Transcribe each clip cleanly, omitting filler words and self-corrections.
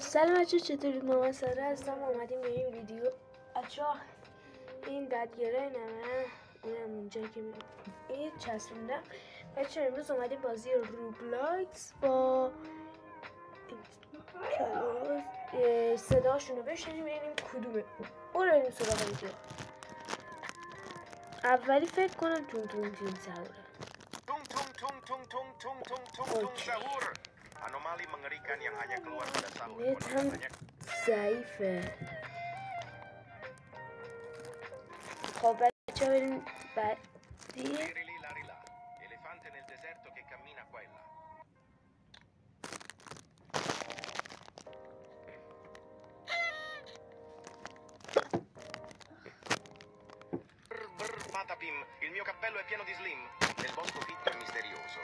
سلام بچه، چطورید؟ ما ساره هستم. اومدیم به این ویدیو. بچه این ددگره نمه اینم اونجا که این چسبوندم. بچه امروز اومدیم بازی روبلاکس با صداشون رو بشنیم ببینیم کدومه. برو بریم سراغ ویدیو. اولی فکر کنم تون تون تون سهوره. Anomali mengerikan yang hanya keluar pada sahur. Net هم ضعیفه. خب بچه بریم بعدی. Elefante nel deserto che cammina qua e là. Patapim, il mio cappello è pieno di slim. Nel bosco fitto e misterioso.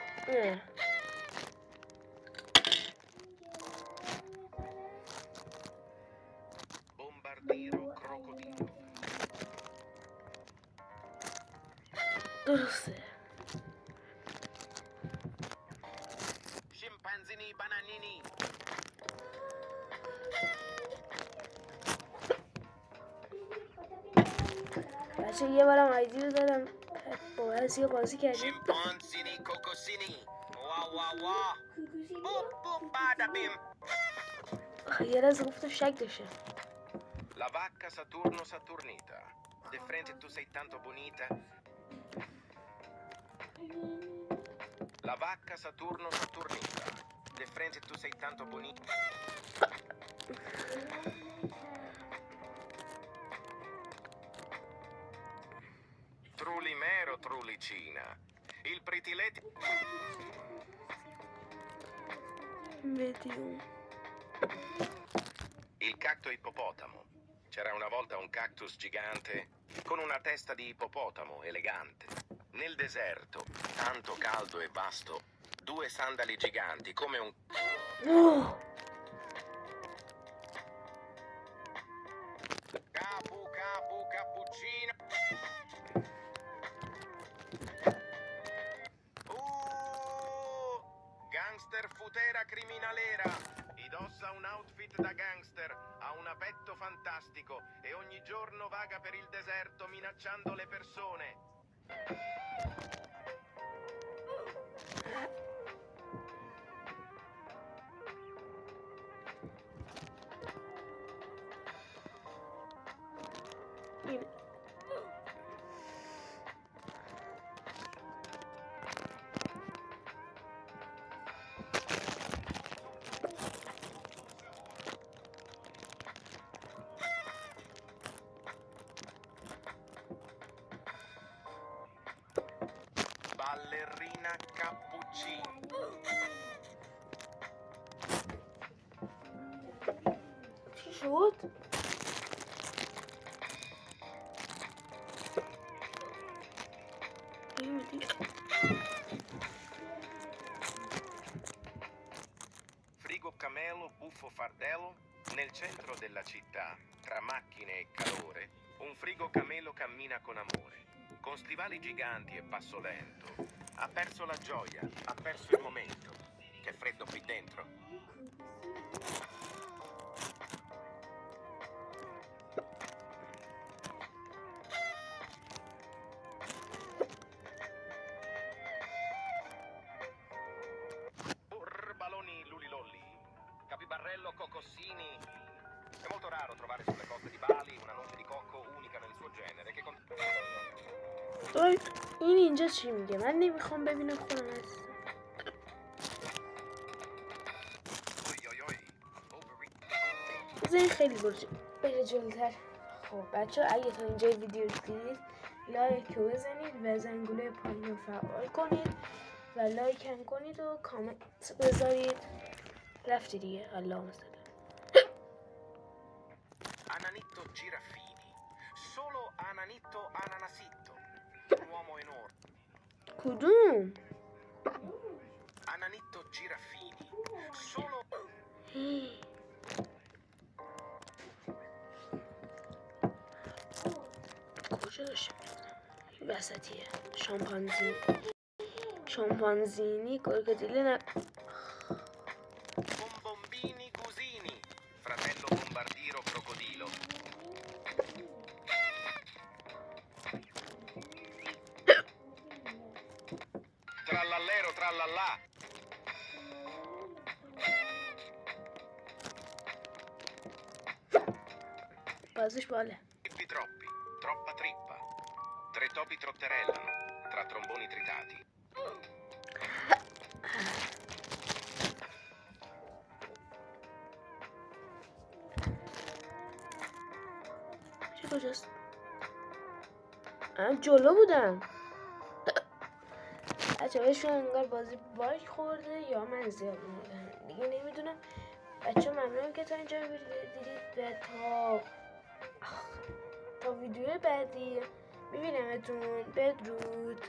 Bombardiro crocodilo. درسته. Scimpanzini bananini. بچه یه بارم آیدی رو دادم با بعضی بازی کردیم. Scimpanzini cocosini. Wah wah wah. Boop boop badabim. یه راز گفتم شک داشته. La vacca Saturno Saturnita. De frente tu sei tanto bonita. La vacca Saturno Saturnita. De frente tu sei tanto bonita. Trulimero Trulicina. Il pretiletti. Vediamo. Il cacto ippopotamo. C'era una volta un cactus gigante con una testa di ippopotamo elegante. Nel deserto, tanto caldo e vasto, due sandali giganti come un... Capu capu cappuccino. Gangster futera criminalera. Indossa un outfit da gangster, ha un petto fantastico e ogni giorno vaga per il deserto minacciando le persone. Ballerina cappuccino. چی شد؟ Frigo camelo buffo fardello nel centro della città, tra macchine e calore, un frigo camelo cammina con amore. Con stivali giganti e passo lento, ha perso la gioia, ha perso il momento. Che freddo qui dentro. Baloni lulilolli, capibarrello cocossini. È molto raro trovare sulle coste di Bali una noce di cocco unica nel suo genere che این اینجا چی میگه؟ من نمیخوام ببینم خودم هست. بذارین خیلی بره جلوتر. خب بچه اگه تا اینجا ویدیو دیدید لایک رو بزنید و زنگوله پایین رو فعال کنید و لایک هم کنید و کامنت بذارید. رفتی دیگه. اللهم صل. Ananitto Giraffini, solo Ananitto Ananasitto, un uomo enorme. کدوم؟ Ananitto Giraffini, solo... کجا داشتم؟ این وسطیه. شامپانزینی کروکودیل Bombombini cusini, بازیش باله. Trippi troppi, troppa trippa. Tre topi trotterellano, tra tromboni tritati. چه کجاست؟ من جلو بودم. بچه بهشون انگار بازی باگ خورده یا من زیاد موندم دیگه نمیدونم. بچه ممنونم که تا اینجا دیدید. به تا ویدیو بعدی میبینمتون. بدرود.